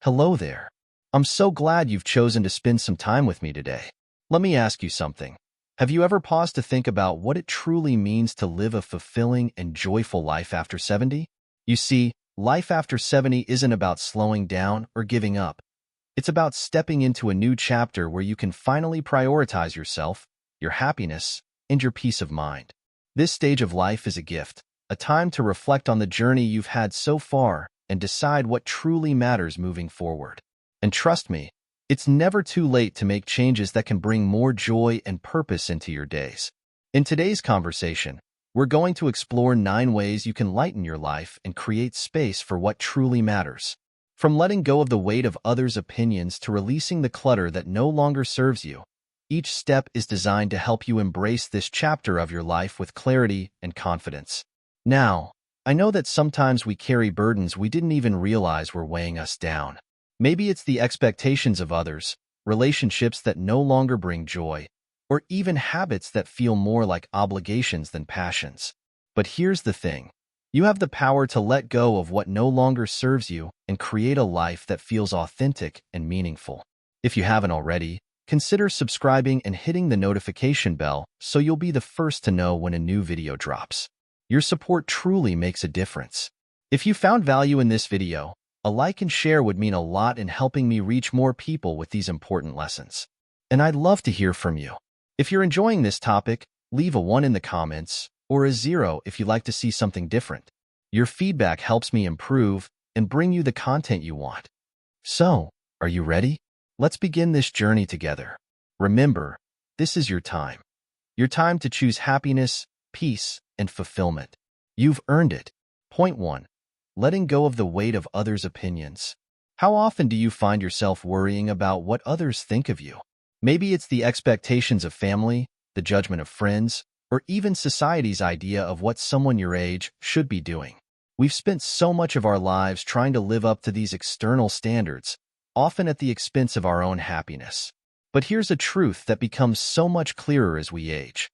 Hello there. I'm so glad you've chosen to spend some time with me today. Let me ask you something. Have you ever paused to think about what it truly means to live a fulfilling and joyful life after 70? You see, life after 70 isn't about slowing down or giving up. It's about stepping into a new chapter where you can finally prioritize yourself, your happiness, and your peace of mind. This stage of life is a gift, a time to reflect on the journey you've had so far and decide what truly matters moving forward. And trust me, it's never too late to make changes that can bring more joy and purpose into your days. In today's conversation, we're going to explore 9 ways you can lighten your life and create space for what truly matters. From letting go of the weight of others' opinions to releasing the clutter that no longer serves you, each step is designed to help you embrace this chapter of your life with clarity and confidence. Now, I know that sometimes we carry burdens we didn't even realize were weighing us down. Maybe it's the expectations of others, relationships that no longer bring joy, or even habits that feel more like obligations than passions. But here's the thing. You have the power to let go of what no longer serves you and create a life that feels authentic and meaningful. If you haven't already, consider subscribing and hitting the notification bell so you'll be the first to know when a new video drops. Your support truly makes a difference. If you found value in this video, a like and share would mean a lot in helping me reach more people with these important lessons. And I'd love to hear from you. If you're enjoying this topic, leave a 1 in the comments or a 0 if you'd like to see something different. Your feedback helps me improve and bring you the content you want. So, are you ready? Let's begin this journey together. Remember, this is your time. Your time to choose happiness, peace, and fulfillment. You've earned it. Point 1. Letting go of the weight of others' opinions. How often do you find yourself worrying about what others think of you? Maybe it's the expectations of family, the judgment of friends, or even society's idea of what someone your age should be doing. We've spent so much of our lives trying to live up to these external standards, often at the expense of our own happiness. But here's a truth that becomes so much clearer as we age.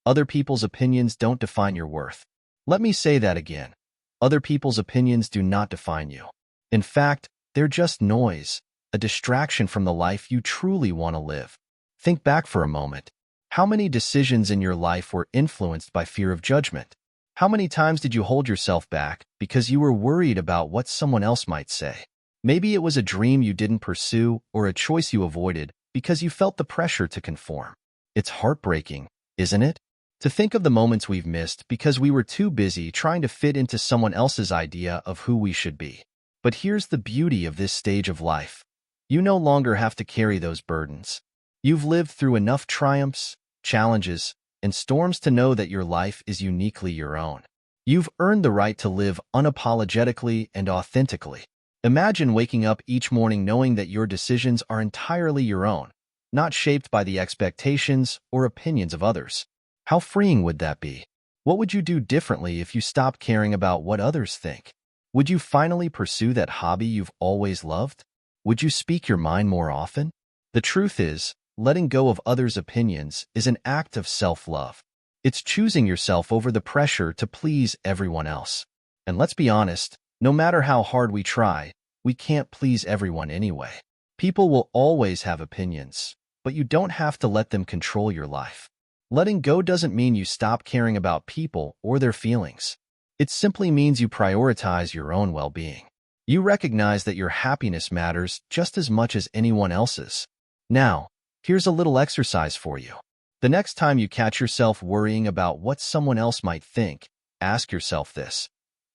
Other people's opinions don't define your worth. Let me say that again. Other people's opinions do not define you. In fact, they're just noise, a distraction from the life you truly want to live. Think back for a moment. How many decisions in your life were influenced by fear of judgment? How many times did you hold yourself back because you were worried about what someone else might say? Maybe it was a dream you didn't pursue or a choice you avoided because you felt the pressure to conform. It's heartbreaking, isn't it? To think of the moments we've missed because we were too busy trying to fit into someone else's idea of who we should be. But here's the beauty of this stage of life. You no longer have to carry those burdens. You've lived through enough triumphs, challenges, and storms to know that your life is uniquely your own. You've earned the right to live unapologetically and authentically. Imagine waking up each morning knowing that your decisions are entirely your own, not shaped by the expectations or opinions of others. How freeing would that be? What would you do differently if you stopped caring about what others think? Would you finally pursue that hobby you've always loved? Would you speak your mind more often? The truth is, letting go of others' opinions is an act of self-love. It's choosing yourself over the pressure to please everyone else. And let's be honest, no matter how hard we try, we can't please everyone anyway. People will always have opinions, but you don't have to let them control your life. Letting go doesn't mean you stop caring about people or their feelings. It simply means you prioritize your own well-being. You recognize that your happiness matters just as much as anyone else's. Now, here's a little exercise for you. The next time you catch yourself worrying about what someone else might think, ask yourself this.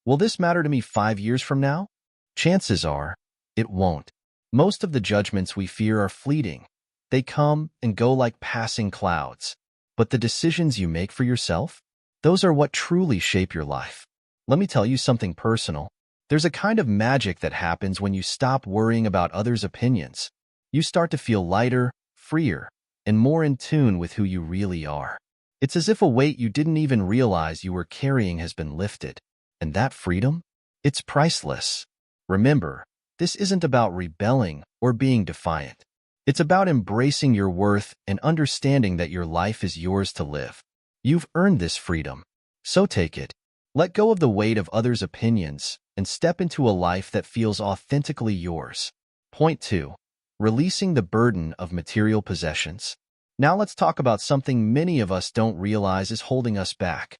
Will this matter to me 5 years from now? Chances are, it won't. Most of the judgments we fear are fleeting. They come and go like passing clouds. But the decisions you make for yourself, those are what truly shape your life. Let me tell you something personal. There's a kind of magic that happens when you stop worrying about others' opinions. You start to feel lighter, freer, and more in tune with who you really are. It's as if a weight you didn't even realize you were carrying has been lifted. And that freedom? It's priceless. Remember, this isn't about rebelling or being defiant. It's about embracing your worth and understanding that your life is yours to live. You've earned this freedom, so take it. Let go of the weight of others' opinions and step into a life that feels authentically yours. Point 2. Releasing the burden of material possessions. Now let's talk about something many of us don't realize is holding us back: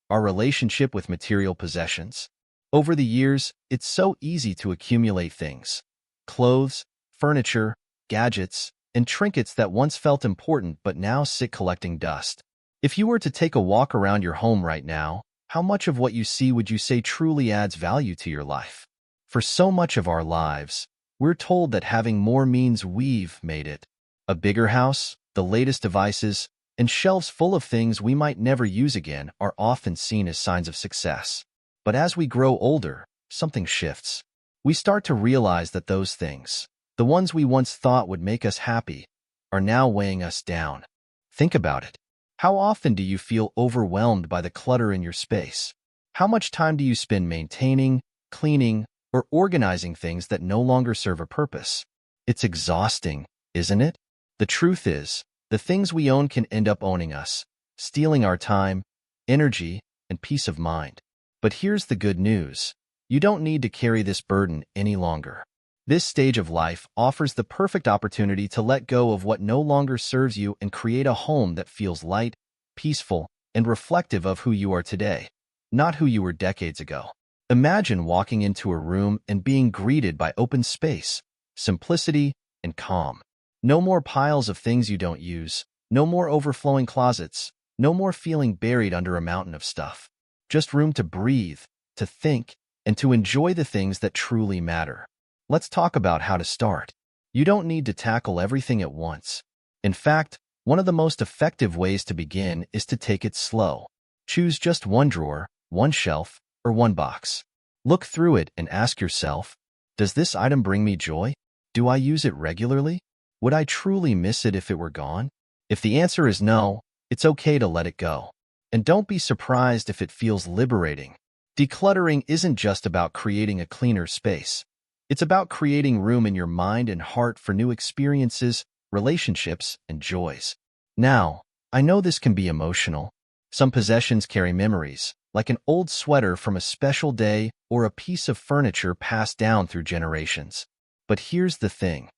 our relationship with material possessions. Over the years, it's so easy to accumulate things: clothes, furniture, gadgets, and trinkets that once felt important but now sit collecting dust. If you were to take a walk around your home right now, how much of what you see would you say truly adds value to your life? For so much of our lives, we're told that having more means we've made it. A bigger house, the latest devices, and shelves full of things we might never use again are often seen as signs of success. But as we grow older, something shifts. We start to realize that those things, the ones we once thought would make us happy, are now weighing us down. Think about it. How often do you feel overwhelmed by the clutter in your space? How much time do you spend maintaining, cleaning, or organizing things that no longer serve a purpose? It's exhausting, isn't it? The truth is, the things we own can end up owning us, stealing our time, energy, and peace of mind. But here's the good news: you don't need to carry this burden any longer. This stage of life offers the perfect opportunity to let go of what no longer serves you and create a home that feels light, peaceful, and reflective of who you are today, not who you were decades ago. Imagine walking into a room and being greeted by open space, simplicity, and calm. No more piles of things you don't use, no more overflowing closets, no more feeling buried under a mountain of stuff. Just room to breathe, to think, and to enjoy the things that truly matter. Let's talk about how to start. You don't need to tackle everything at once. In fact, one of the most effective ways to begin is to take it slow. Choose just one drawer, one shelf, or one box. Look through it and ask yourself, does this item bring me joy? Do I use it regularly? Would I truly miss it if it were gone? If the answer is no, it's okay to let it go. And don't be surprised if it feels liberating. Decluttering isn't just about creating a cleaner space. It's about creating room in your mind and heart for new experiences, relationships, and joys. Now, I know this can be emotional. Some possessions carry memories, like an old sweater from a special day or a piece of furniture passed down through generations. But here's the thing: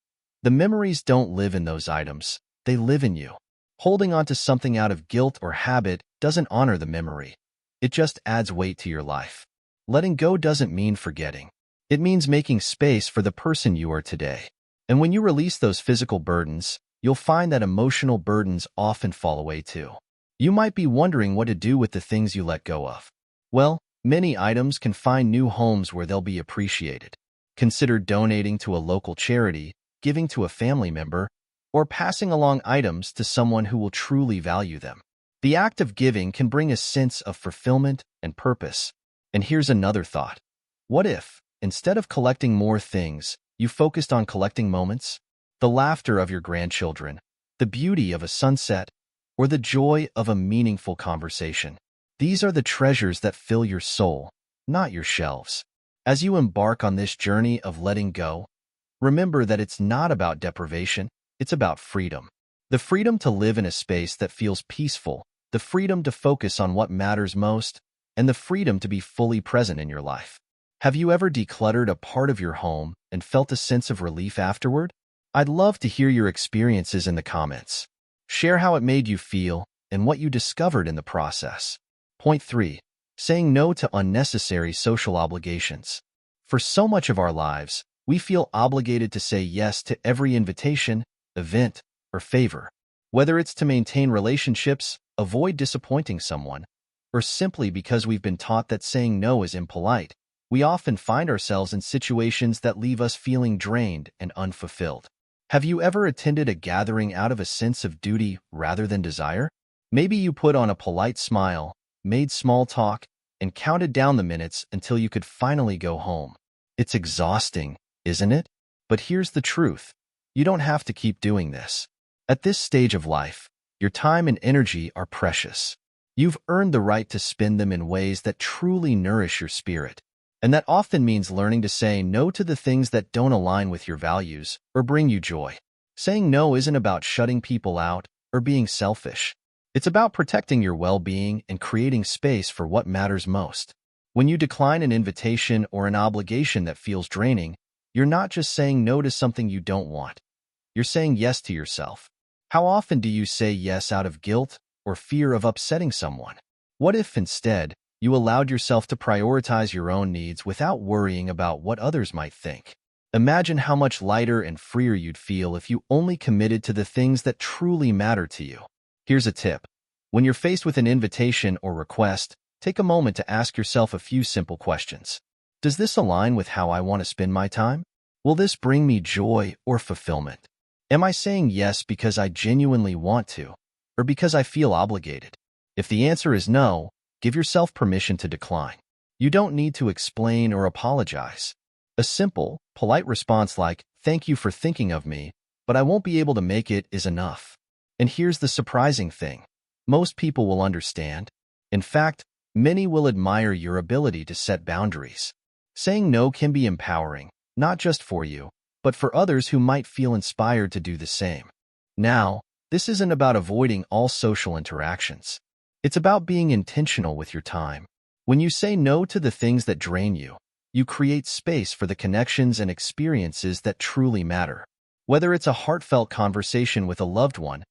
the memories don't live in those items, they live in you. Holding on to something out of guilt or habit doesn't honor the memory. It just adds weight to your life. Letting go doesn't mean forgetting. It means making space for the person you are today. And when you release those physical burdens, you'll find that emotional burdens often fall away too. You might be wondering what to do with the things you let go of. Well, many items can find new homes where they'll be appreciated. Consider donating to a local charity, giving to a family member, or passing along items to someone who will truly value them. The act of giving can bring a sense of fulfillment and purpose. And here's another thought. What if, instead of collecting more things, you focused on collecting moments? The laughter of your grandchildren, the beauty of a sunset, or the joy of a meaningful conversation. These are the treasures that fill your soul, not your shelves. As you embark on this journey of letting go, remember that it's not about deprivation, it's about freedom. The freedom to live in a space that feels peaceful, the freedom to focus on what matters most, and the freedom to be fully present in your life. Have you ever decluttered a part of your home and felt a sense of relief afterward? I'd love to hear your experiences in the comments. Share how it made you feel and what you discovered in the process. Point 3. Saying no to unnecessary social obligations. For so much of our lives, we feel obligated to say yes to every invitation, event, or favor. Whether it's to maintain relationships, avoid disappointing someone, or simply because we've been taught that saying no is impolite, we often find ourselves in situations that leave us feeling drained and unfulfilled. Have you ever attended a gathering out of a sense of duty rather than desire? Maybe you put on a polite smile, made small talk, and counted down the minutes until you could finally go home. It's exhausting, isn't it? But here's the truth. You don't have to keep doing this. At this stage of life, your time and energy are precious. You've earned the right to spend them in ways that truly nourish your spirit. And that often means learning to say no to the things that don't align with your values or bring you joy. Saying no isn't about shutting people out or being selfish. It's about protecting your well-being and creating space for what matters most. When you decline an invitation or an obligation that feels draining, You're not just saying no to something you don't want. You're saying yes to yourself. How often do you say yes out of guilt or fear of upsetting someone? What if, instead, you allowed yourself to prioritize your own needs without worrying about what others might think? Imagine how much lighter and freer you'd feel if you only committed to the things that truly matter to you. Here's a tip. When you're faced with an invitation or request, take a moment to ask yourself a few simple questions. Does this align with how I want to spend my time? Will this bring me joy or fulfillment? Am I saying yes because I genuinely want to, or because I feel obligated? If the answer is no, give yourself permission to decline. You don't need to explain or apologize. A simple, polite response like, "Thank you for thinking of me, but I won't be able to make it," is enough. And here's the surprising thing. Most people will understand. In fact, many will admire your ability to set boundaries. Saying no can be empowering, not just for you, but for others who might feel inspired to do the same. Now, this isn't about avoiding all social interactions. It's about being intentional with your time. When you say no to the things that drain you, you create space for the connections and experiences that truly matter. Whether it's a heartfelt conversation with a loved one,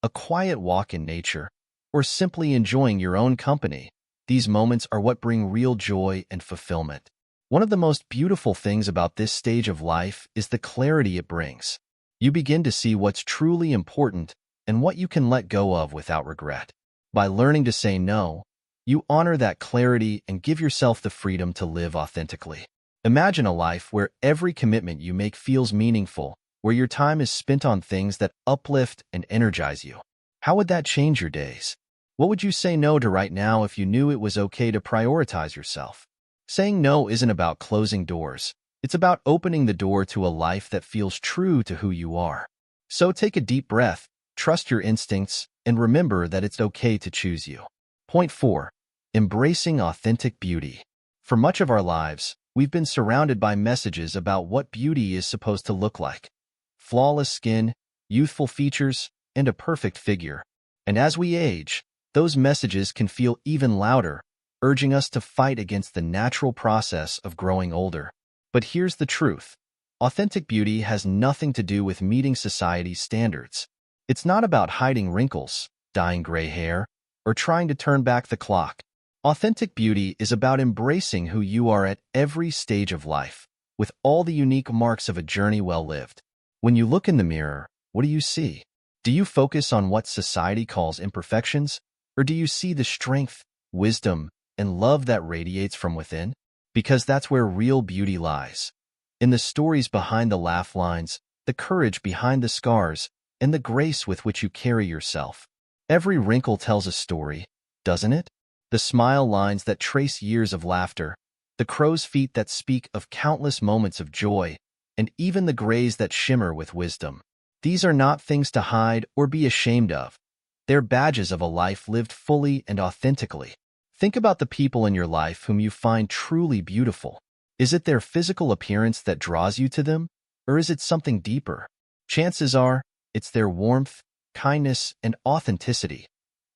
a quiet walk in nature, or simply enjoying your own company, these moments are what bring real joy and fulfillment. One of the most beautiful things about this stage of life is the clarity it brings. You begin to see what's truly important and what you can let go of without regret. By learning to say no, you honor that clarity and give yourself the freedom to live authentically. Imagine a life where every commitment you make feels meaningful, where your time is spent on things that uplift and energize you. How would that change your days? What would you say no to right now if you knew it was okay to prioritize yourself? Saying no isn't about closing doors. It's about opening the door to a life that feels true to who you are. So take a deep breath, trust your instincts, and remember that it's okay to choose you. Point 4. Embracing authentic beauty. For much of our lives, we've been surrounded by messages about what beauty is supposed to look like. Flawless skin, youthful features, and a perfect figure. And as we age, those messages can feel even louder, urging us to fight against the natural process of growing older. But here's the truth. Authentic beauty has nothing to do with meeting society's standards. It's not about hiding wrinkles, dyeing gray hair, or trying to turn back the clock. Authentic beauty is about embracing who you are at every stage of life, with all the unique marks of a journey well lived. When you look in the mirror, what do you see? Do you focus on what society calls imperfections, or do you see the strength, wisdom, and love that radiates from within? Because that's where real beauty lies. In the stories behind the laugh lines, the courage behind the scars, and the grace with which you carry yourself. Every wrinkle tells a story, doesn't it? The smile lines that trace years of laughter, the crow's feet that speak of countless moments of joy, and even the grays that shimmer with wisdom. These are not things to hide or be ashamed of. They're badges of a life lived fully and authentically. Think about the people in your life whom you find truly beautiful. Is it their physical appearance that draws you to them, or is it something deeper? Chances are, it's their warmth, kindness, and authenticity.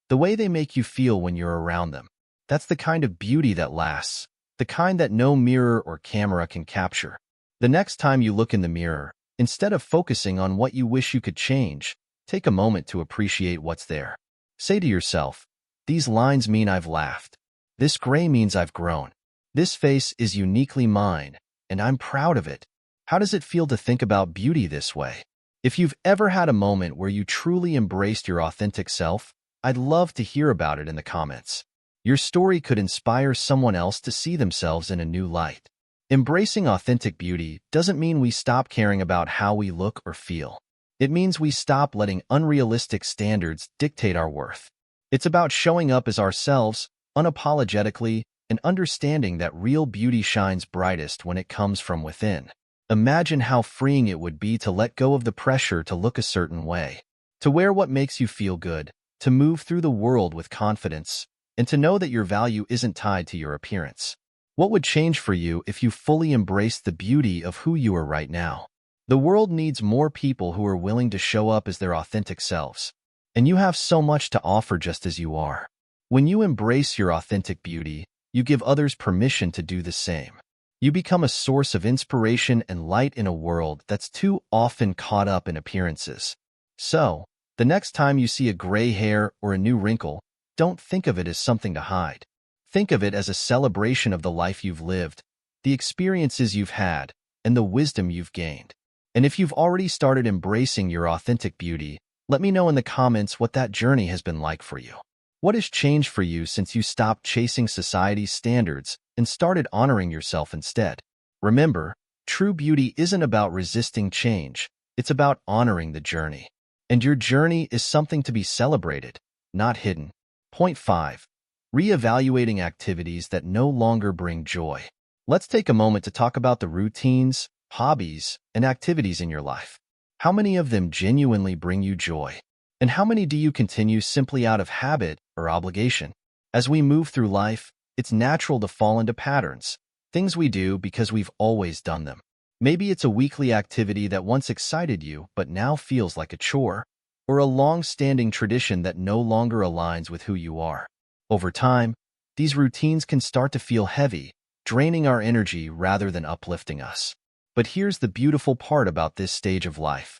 The way they make you feel when you're around them. That's the kind of beauty that lasts, the kind that no mirror or camera can capture. The next time you look in the mirror, instead of focusing on what you wish you could change, take a moment to appreciate what's there. Say to yourself, "These lines mean I've laughed. This gray means I've grown. This face is uniquely mine, and I'm proud of it." How does it feel to think about beauty this way? If you've ever had a moment where you truly embraced your authentic self, I'd love to hear about it in the comments. Your story could inspire someone else to see themselves in a new light. Embracing authentic beauty doesn't mean we stop caring about how we look or feel. It means we stop letting unrealistic standards dictate our worth. It's about showing up as ourselves, unapologetically, and understanding that real beauty shines brightest when it comes from within. Imagine how freeing it would be to let go of the pressure to look a certain way, to wear what makes you feel good, to move through the world with confidence, and to know that your value isn't tied to your appearance. What would change for you if you fully embraced the beauty of who you are right now? The world needs more people who are willing to show up as their authentic selves. And you have so much to offer just as you are. When you embrace your authentic beauty, you give others permission to do the same. You become a source of inspiration and light in a world that's too often caught up in appearances. So, the next time you see a gray hair or a new wrinkle, don't think of it as something to hide. Think of it as a celebration of the life you've lived, the experiences you've had, and the wisdom you've gained. And if you've already started embracing your authentic beauty, let me know in the comments what that journey has been like for you. What has changed for you since you stopped chasing society's standards and started honoring yourself instead? Remember, true beauty isn't about resisting change, it's about honoring the journey. And your journey is something to be celebrated, not hidden. Point 5. Reevaluating activities that no longer bring joy. Let's take a moment to talk about the routines, hobbies, and activities in your life. How many of them genuinely bring you joy? And how many do you continue simply out of habit or obligation? As we move through life, it's natural to fall into patterns, things we do because we've always done them. Maybe it's a weekly activity that once excited you but now feels like a chore, or a long-standing tradition that no longer aligns with who you are. Over time, these routines can start to feel heavy, draining our energy rather than uplifting us. But here's the beautiful part about this stage of life.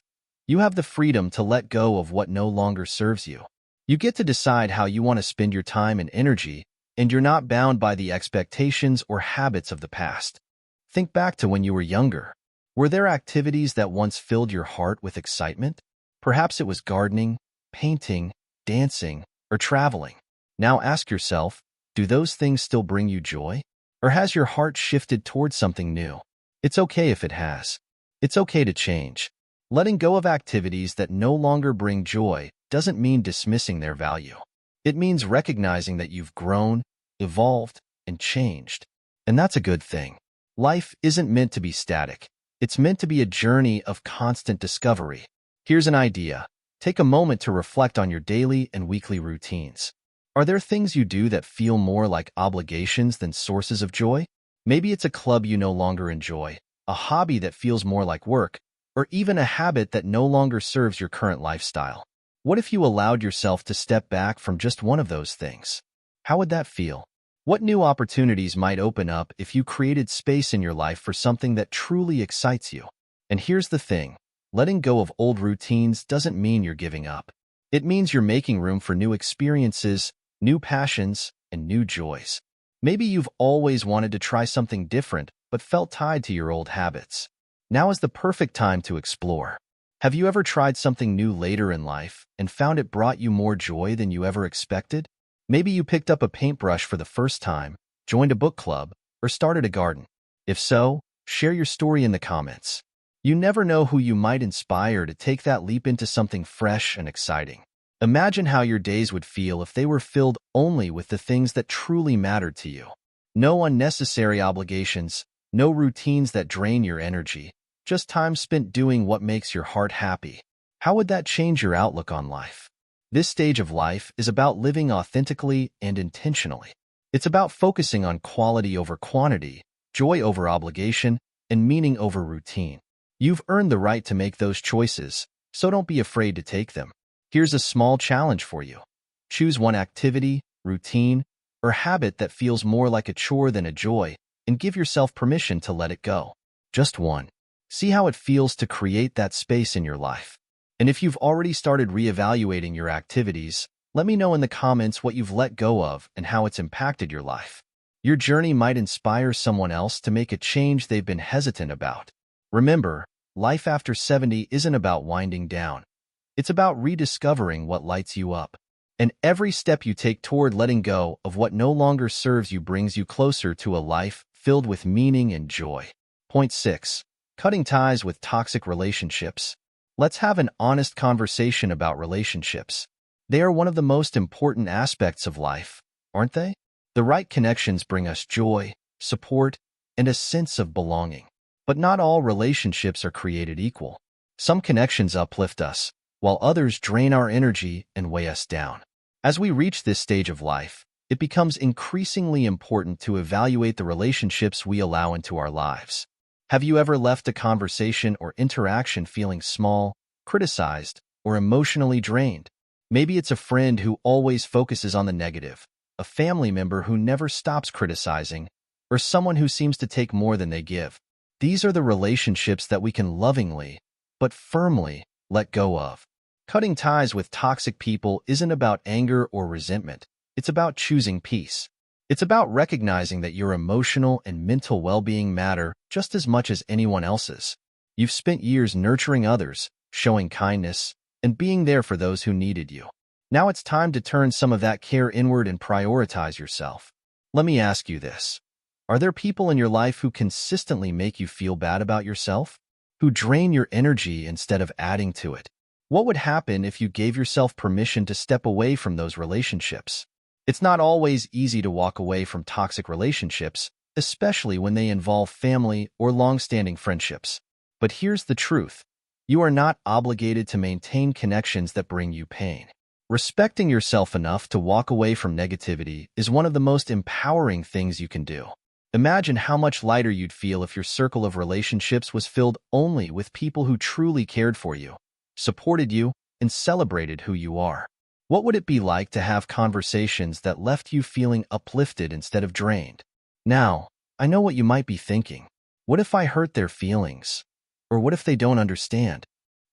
You have the freedom to let go of what no longer serves you. You get to decide how you want to spend your time and energy, and you're not bound by the expectations or habits of the past. Think back to when you were younger. Were there activities that once filled your heart with excitement? Perhaps it was gardening, painting, dancing, or traveling. Now ask yourself, do those things still bring you joy? Or has your heart shifted towards something new? It's okay if it has. It's okay to change. Letting go of activities that no longer bring joy doesn't mean dismissing their value. It means recognizing that you've grown, evolved, and changed. And that's a good thing. Life isn't meant to be static. It's meant to be a journey of constant discovery. Here's an idea. Take a moment to reflect on your daily and weekly routines. Are there things you do that feel more like obligations than sources of joy? Maybe it's a club you no longer enjoy, a hobby that feels more like work, or even a habit that no longer serves your current lifestyle. What if you allowed yourself to step back from just one of those things? How would that feel? What new opportunities might open up if you created space in your life for something that truly excites you? And here's the thing. Letting go of old routines doesn't mean you're giving up. It means you're making room for new experiences, new passions, and new joys. Maybe you've always wanted to try something different but felt tied to your old habits. Now is the perfect time to explore. Have you ever tried something new later in life and found it brought you more joy than you ever expected? Maybe you picked up a paintbrush for the first time, joined a book club, or started a garden. If so, share your story in the comments. You never know who you might inspire to take that leap into something fresh and exciting. Imagine how your days would feel if they were filled only with the things that truly mattered to you. No unnecessary obligations, no routines that drain your energy, just time spent doing what makes your heart happy. How would that change your outlook on life? This stage of life is about living authentically and intentionally. It's about focusing on quality over quantity, joy over obligation, and meaning over routine. You've earned the right to make those choices, so don't be afraid to take them. Here's a small challenge for you. Choose one activity, routine, or habit that feels more like a chore than a joy, and give yourself permission to let it go. Just one. See how it feels to create that space in your life. And if you've already started reevaluating your activities, let me know in the comments what you've let go of and how it's impacted your life. Your journey might inspire someone else to make a change they've been hesitant about. Remember, life after 70 isn't about winding down. It's about rediscovering what lights you up. And every step you take toward letting go of what no longer serves you brings you closer to a life filled with meaning and joy. Point 6. Cutting ties with toxic relationships. Let's have an honest conversation about relationships. They are one of the most important aspects of life, aren't they? The right connections bring us joy, support, and a sense of belonging. But not all relationships are created equal. Some connections uplift us, while others drain our energy and weigh us down. As we reach this stage of life, it becomes increasingly important to evaluate the relationships we allow into our lives. Have you ever left a conversation or interaction feeling small, criticized, or emotionally drained? Maybe it's a friend who always focuses on the negative, a family member who never stops criticizing, or someone who seems to take more than they give. These are the relationships that we can lovingly, but firmly, let go of. Cutting ties with toxic people isn't about anger or resentment. It's about choosing peace. It's about recognizing that your emotional and mental well-being matter just as much as anyone else's. You've spent years nurturing others, showing kindness, and being there for those who needed you. Now it's time to turn some of that care inward and prioritize yourself. Let me ask you this. Are there people in your life who consistently make you feel bad about yourself? Who drain your energy instead of adding to it? What would happen if you gave yourself permission to step away from those relationships? It's not always easy to walk away from toxic relationships, especially when they involve family or long-standing friendships. But here's the truth. You are not obligated to maintain connections that bring you pain. Respecting yourself enough to walk away from negativity is one of the most empowering things you can do. Imagine how much lighter you'd feel if your circle of relationships was filled only with people who truly cared for you, supported you, and celebrated who you are. What would it be like to have conversations that left you feeling uplifted instead of drained? Now, I know what you might be thinking. What if I hurt their feelings? Or what if they don't understand?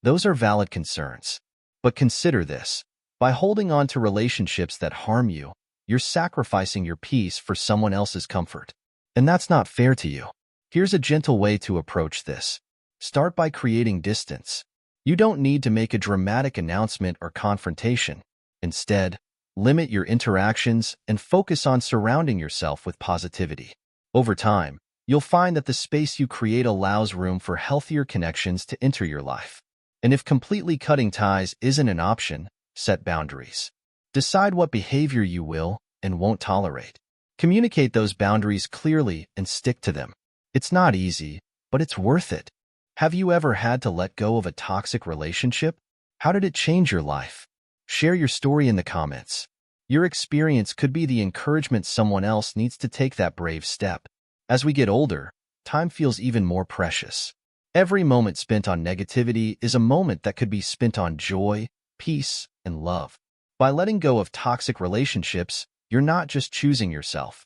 Those are valid concerns. But consider this. By holding on to relationships that harm you, you're sacrificing your peace for someone else's comfort. And that's not fair to you. Here's a gentle way to approach this. Start by creating distance. You don't need to make a dramatic announcement or confrontation. Instead, limit your interactions and focus on surrounding yourself with positivity. Over time, you'll find that the space you create allows room for healthier connections to enter your life. And if completely cutting ties isn't an option, set boundaries. Decide what behavior you will and won't tolerate. Communicate those boundaries clearly and stick to them. It's not easy, but it's worth it. Have you ever had to let go of a toxic relationship? How did it change your life? Share your story in the comments. Your experience could be the encouragement someone else needs to take that brave step. As we get older, time feels even more precious. Every moment spent on negativity is a moment that could be spent on joy, peace, and love. By letting go of toxic relationships, you're not just choosing yourself.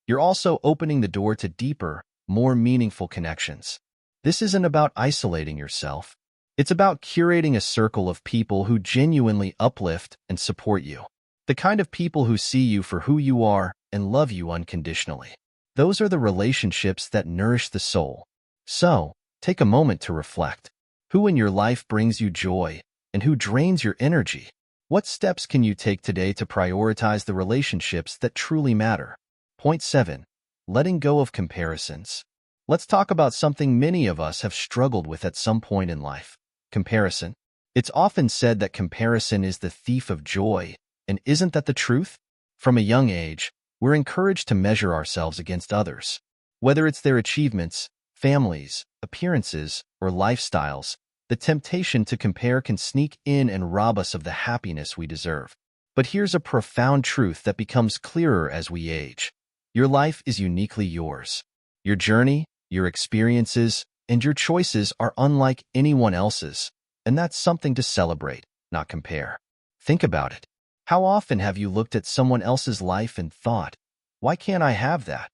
You're also opening the door to deeper, more meaningful connections. This isn't about isolating yourself. It's about curating a circle of people who genuinely uplift and support you. The kind of people who see you for who you are and love you unconditionally. Those are the relationships that nourish the soul. So, take a moment to reflect. Who in your life brings you joy and who drains your energy? What steps can you take today to prioritize the relationships that truly matter? Point 7. Letting go of comparisons. Let's talk about something many of us have struggled with at some point in life. Comparison. It's often said that comparison is the thief of joy, and isn't that the truth? From a young age, we're encouraged to measure ourselves against others. Whether it's their achievements, families, appearances, or lifestyles, the temptation to compare can sneak in and rob us of the happiness we deserve. But here's a profound truth that becomes clearer as we age. Your life is uniquely yours. Your journey, your experiences, and your choices are unlike anyone else's, and that's something to celebrate, not compare. Think about it. How often have you looked at someone else's life and thought, why can't I have that?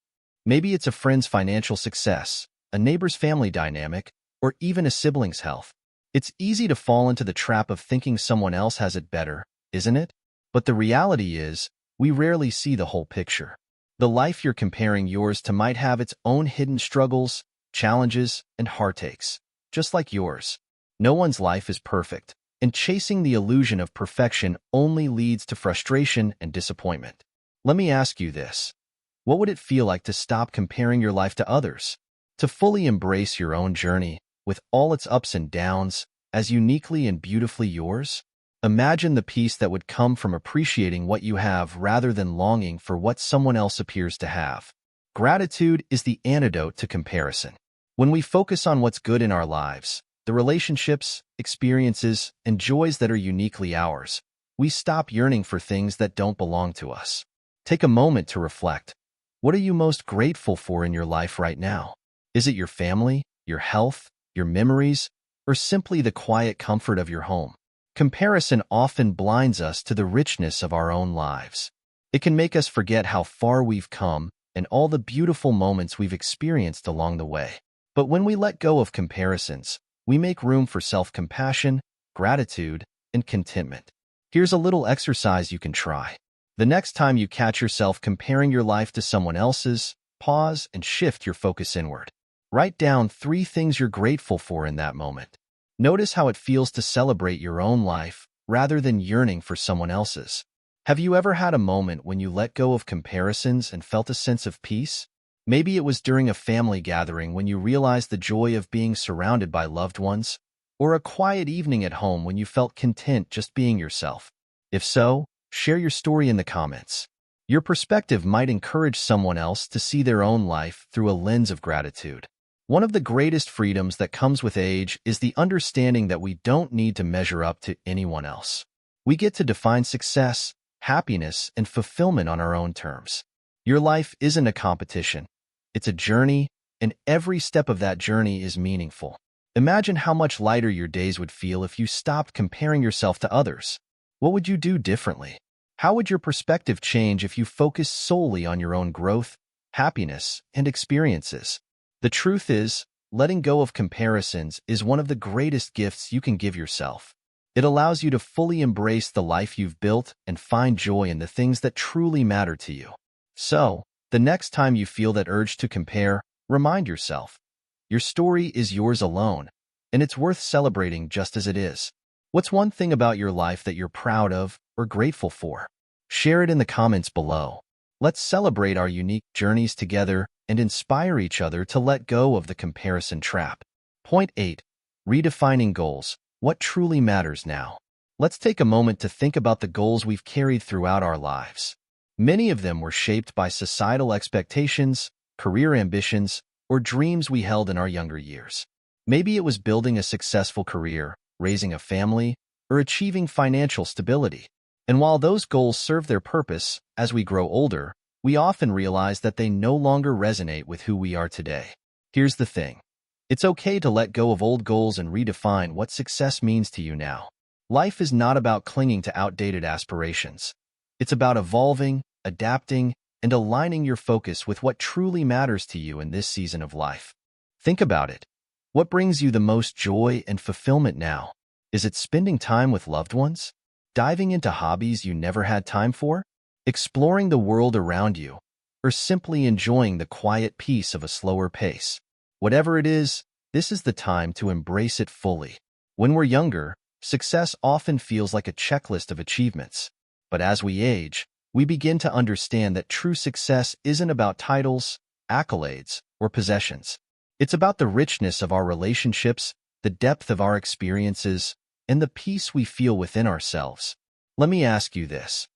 Maybe it's a friend's financial success, a neighbor's family dynamic, or even a sibling's health. It's easy to fall into the trap of thinking someone else has it better, isn't it? But the reality is, we rarely see the whole picture. The life you're comparing yours to might have its own hidden struggles, challenges, and heartaches, just like yours. No one's life is perfect, and chasing the illusion of perfection only leads to frustration and disappointment. Let me ask you this. What would it feel like to stop comparing your life to others? To fully embrace your own journey, with all its ups and downs, as uniquely and beautifully yours? Imagine the peace that would come from appreciating what you have rather than longing for what someone else appears to have. Gratitude is the antidote to comparison. When we focus on what's good in our lives, the relationships, experiences, and joys that are uniquely ours, we stop yearning for things that don't belong to us. Take a moment to reflect. What are you most grateful for in your life right now? Is it your family, your health, your memories, or simply the quiet comfort of your home? Comparison often blinds us to the richness of our own lives. It can make us forget how far we've come and all the beautiful moments we've experienced along the way. But when we let go of comparisons, we make room for self-compassion, gratitude, and contentment. Here's a little exercise you can try. The next time you catch yourself comparing your life to someone else's, pause and shift your focus inward. Write down 3 things you're grateful for in that moment. Notice how it feels to celebrate your own life rather than yearning for someone else's. Have you ever had a moment when you let go of comparisons and felt a sense of peace? Maybe it was during a family gathering when you realized the joy of being surrounded by loved ones, or a quiet evening at home when you felt content just being yourself. If so, share your story in the comments. Your perspective might encourage someone else to see their own life through a lens of gratitude. One of the greatest freedoms that comes with age is the understanding that we don't need to measure up to anyone else. We get to define success, happiness, and fulfillment on our own terms. Your life isn't a competition. It's a journey, and every step of that journey is meaningful. Imagine how much lighter your days would feel if you stopped comparing yourself to others. What would you do differently? How would your perspective change if you focused solely on your own growth, happiness, and experiences? The truth is, letting go of comparisons is one of the greatest gifts you can give yourself. It allows you to fully embrace the life you've built and find joy in the things that truly matter to you. So, the next time you feel that urge to compare, remind yourself, your story is yours alone, and it's worth celebrating just as it is. What's one thing about your life that you're proud of or grateful for? Share it in the comments below. Let's celebrate our unique journeys together and inspire each other to let go of the comparison trap. Point 8. Redefining goals. What truly matters now? Let's take a moment to think about the goals we've carried throughout our lives. Many of them were shaped by societal expectations, career ambitions, or dreams we held in our younger years. Maybe it was building a successful career, raising a family, or achieving financial stability. And while those goals serve their purpose, as we grow older, we often realize that they no longer resonate with who we are today. Here's the thing. It's okay to let go of old goals and redefine what success means to you now. Life is not about clinging to outdated aspirations. It's about evolving, adapting, and aligning your focus with what truly matters to you in this season of life. Think about it. What brings you the most joy and fulfillment now? Is it spending time with loved ones? Diving into hobbies you never had time for? Exploring the world around you? Or simply enjoying the quiet peace of a slower pace? Whatever it is, this is the time to embrace it fully. When we're younger, success often feels like a checklist of achievements. But as we age, we begin to understand that true success isn't about titles, accolades, or possessions. It's about the richness of our relationships, the depth of our experiences, and the peace we feel within ourselves. Let me ask you this.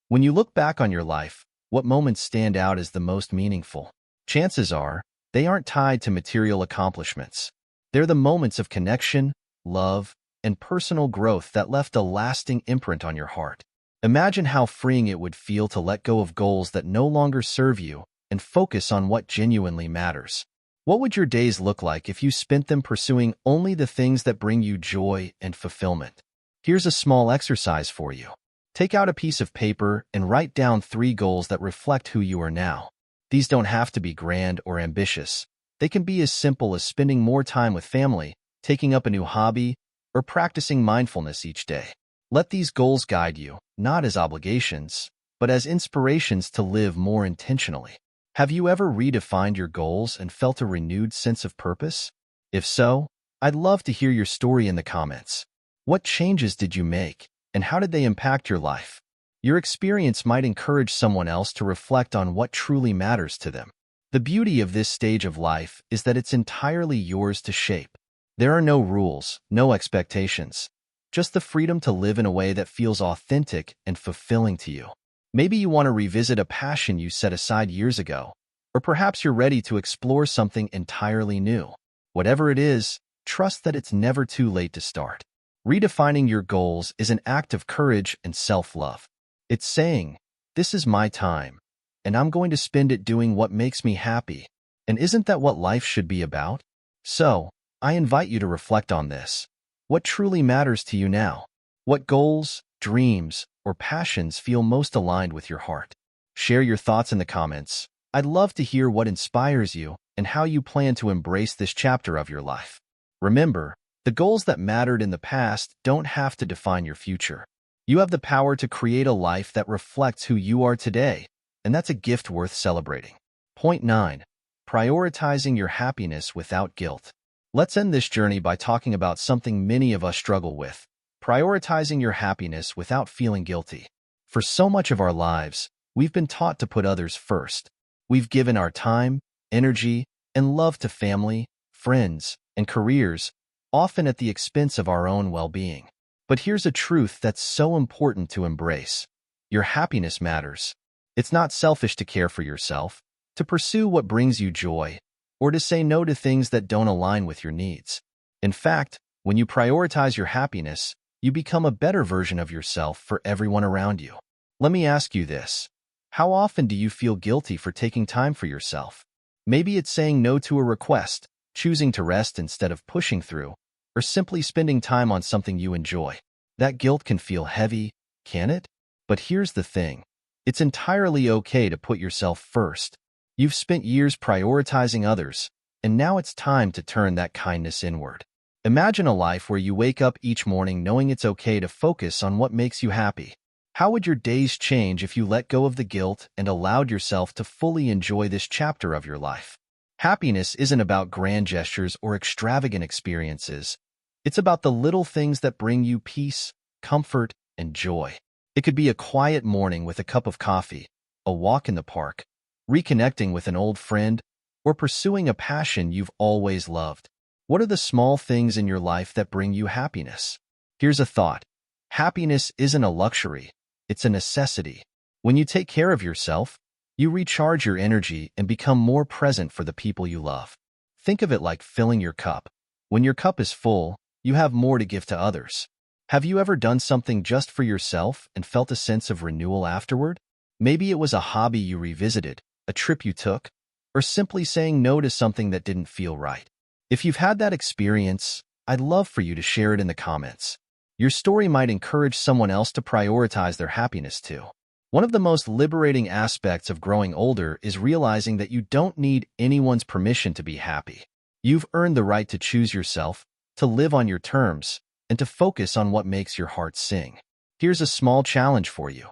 When you look back on your life, what moments stand out as the most meaningful? Chances are, they aren't tied to material accomplishments. They're the moments of connection, love, and personal growth that left a lasting imprint on your heart. Imagine how freeing it would feel to let go of goals that no longer serve you and focus on what genuinely matters. What would your days look like if you spent them pursuing only the things that bring you joy and fulfillment? Here's a small exercise for you. Take out a piece of paper and write down 3 goals that reflect who you are now. These don't have to be grand or ambitious. They can be as simple as spending more time with family, taking up a new hobby, or practicing mindfulness each day. Let these goals guide you, not as obligations, but as inspirations to live more intentionally. Have you ever redefined your goals and felt a renewed sense of purpose? If so, I'd love to hear your story in the comments. What changes did you make, and how did they impact your life? Your experience might encourage someone else to reflect on what truly matters to them. The beauty of this stage of life is that it's entirely yours to shape. There are no rules, no expectations, just the freedom to live in a way that feels authentic and fulfilling to you. Maybe you want to revisit a passion you set aside years ago, or perhaps you're ready to explore something entirely new. Whatever it is, trust that it's never too late to start. Redefining your goals is an act of courage and self-love. It's saying, this is my time, and I'm going to spend it doing what makes me happy. And isn't that what life should be about? So, I invite you to reflect on this. What truly matters to you now? What goals, dreams, or passions feel most aligned with your heart? Share your thoughts in the comments. I'd love to hear what inspires you and how you plan to embrace this chapter of your life. Remember, the goals that mattered in the past don't have to define your future. You have the power to create a life that reflects who you are today, and that's a gift worth celebrating. Point 9. Prioritizing your happiness without guilt. Let's end this journey by talking about something many of us struggle with: prioritizing your happiness without feeling guilty. For so much of our lives, we've been taught to put others first. We've given our time, energy, and love to family, friends, and careers, often at the expense of our own well-being. But here's a truth that's so important to embrace. Your happiness matters. It's not selfish to care for yourself, to pursue what brings you joy, or to say no to things that don't align with your needs. In fact, when you prioritize your happiness, you become a better version of yourself for everyone around you. Let me ask you this. How often do you feel guilty for taking time for yourself? Maybe it's saying no to a request, choosing to rest instead of pushing through, or simply spending time on something you enjoy. That guilt can feel heavy, can it? But here's the thing. It's entirely okay to put yourself first. You've spent years prioritizing others, and now it's time to turn that kindness inward. Imagine a life where you wake up each morning knowing it's okay to focus on what makes you happy. How would your days change if you let go of the guilt and allowed yourself to fully enjoy this chapter of your life? Happiness isn't about grand gestures or extravagant experiences. It's about the little things that bring you peace, comfort, and joy. It could be a quiet morning with a cup of coffee, a walk in the park, reconnecting with an old friend, or pursuing a passion you've always loved. What are the small things in your life that bring you happiness? Here's a thought. Happiness isn't a luxury. It's a necessity. When you take care of yourself, you recharge your energy and become more present for the people you love. Think of it like filling your cup. When your cup is full, you have more to give to others. Have you ever done something just for yourself and felt a sense of renewal afterward? Maybe it was a hobby you revisited, a trip you took, or simply saying no to something that didn't feel right. If you've had that experience, I'd love for you to share it in the comments. Your story might encourage someone else to prioritize their happiness too. One of the most liberating aspects of growing older is realizing that you don't need anyone's permission to be happy. You've earned the right to choose yourself, to live on your terms, and to focus on what makes your heart sing. Here's a small challenge for you.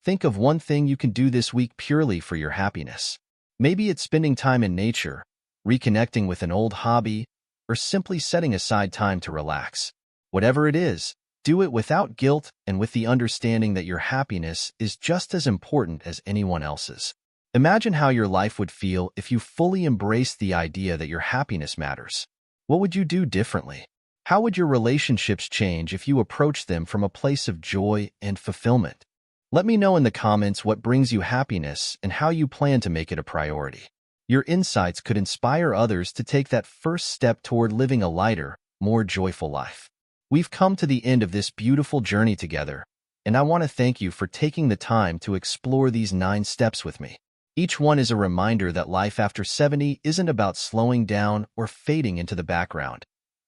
Think of one thing you can do this week purely for your happiness. Maybe it's spending time in nature, reconnecting with an old hobby, or simply setting aside time to relax. Whatever it is, do it without guilt and with the understanding that your happiness is just as important as anyone else's. Imagine how your life would feel if you fully embraced the idea that your happiness matters. What would you do differently? How would your relationships change if you approached them from a place of joy and fulfillment? Let me know in the comments what brings you happiness and how you plan to make it a priority. Your insights could inspire others to take that first step toward living a lighter, more joyful life. We've come to the end of this beautiful journey together, and I want to thank you for taking the time to explore these 9 steps with me. Each one is a reminder that life after 70 isn't about slowing down or fading into the background.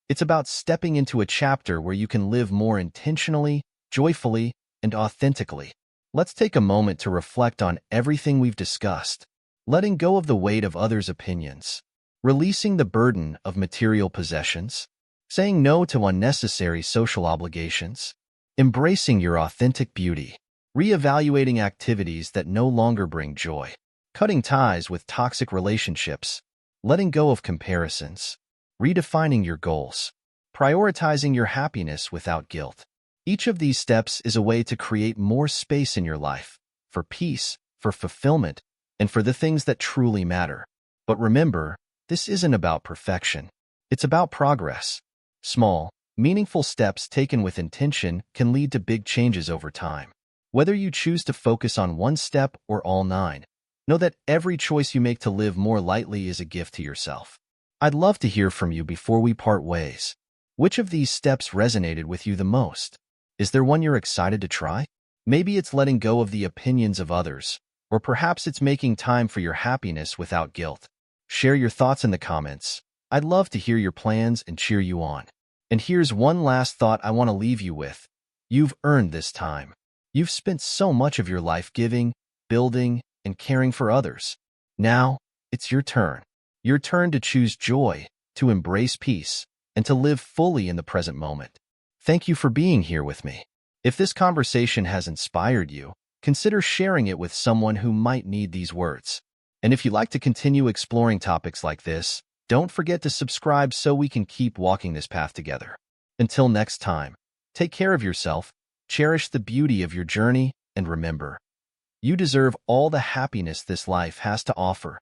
It's about stepping into a chapter where you can live more intentionally, joyfully, and authentically. Let's take a moment to reflect on everything we've discussed. Letting go of the weight of others' opinions, releasing the burden of material possessions, saying no to unnecessary social obligations, embracing your authentic beauty, reevaluating activities that no longer bring joy, cutting ties with toxic relationships, letting go of comparisons, redefining your goals, prioritizing your happiness without guilt. Each of these steps is a way to create more space in your life, for peace, for fulfillment, and for the things that truly matter. But remember, this isn't about perfection. It's about progress. Small, meaningful steps taken with intention can lead to big changes over time. Whether you choose to focus on one step or all 9, know that every choice you make to live more lightly is a gift to yourself. I'd love to hear from you before we part ways. Which of these steps resonated with you the most? Is there one you're excited to try? Maybe it's letting go of the opinions of others, or perhaps it's making time for your happiness without guilt. Share your thoughts in the comments. I'd love to hear your plans and cheer you on. And here's one last thought I want to leave you with. You've earned this time. You've spent so much of your life giving, building, and caring for others. Now, it's your turn. Your turn to choose joy, to embrace peace, and to live fully in the present moment. Thank you for being here with me. If this conversation has inspired you, consider sharing it with someone who might need these words. And if you'd like to continue exploring topics like this, don't forget to subscribe so we can keep walking this path together. Until next time, take care of yourself, cherish the beauty of your journey, and remember, you deserve all the happiness this life has to offer.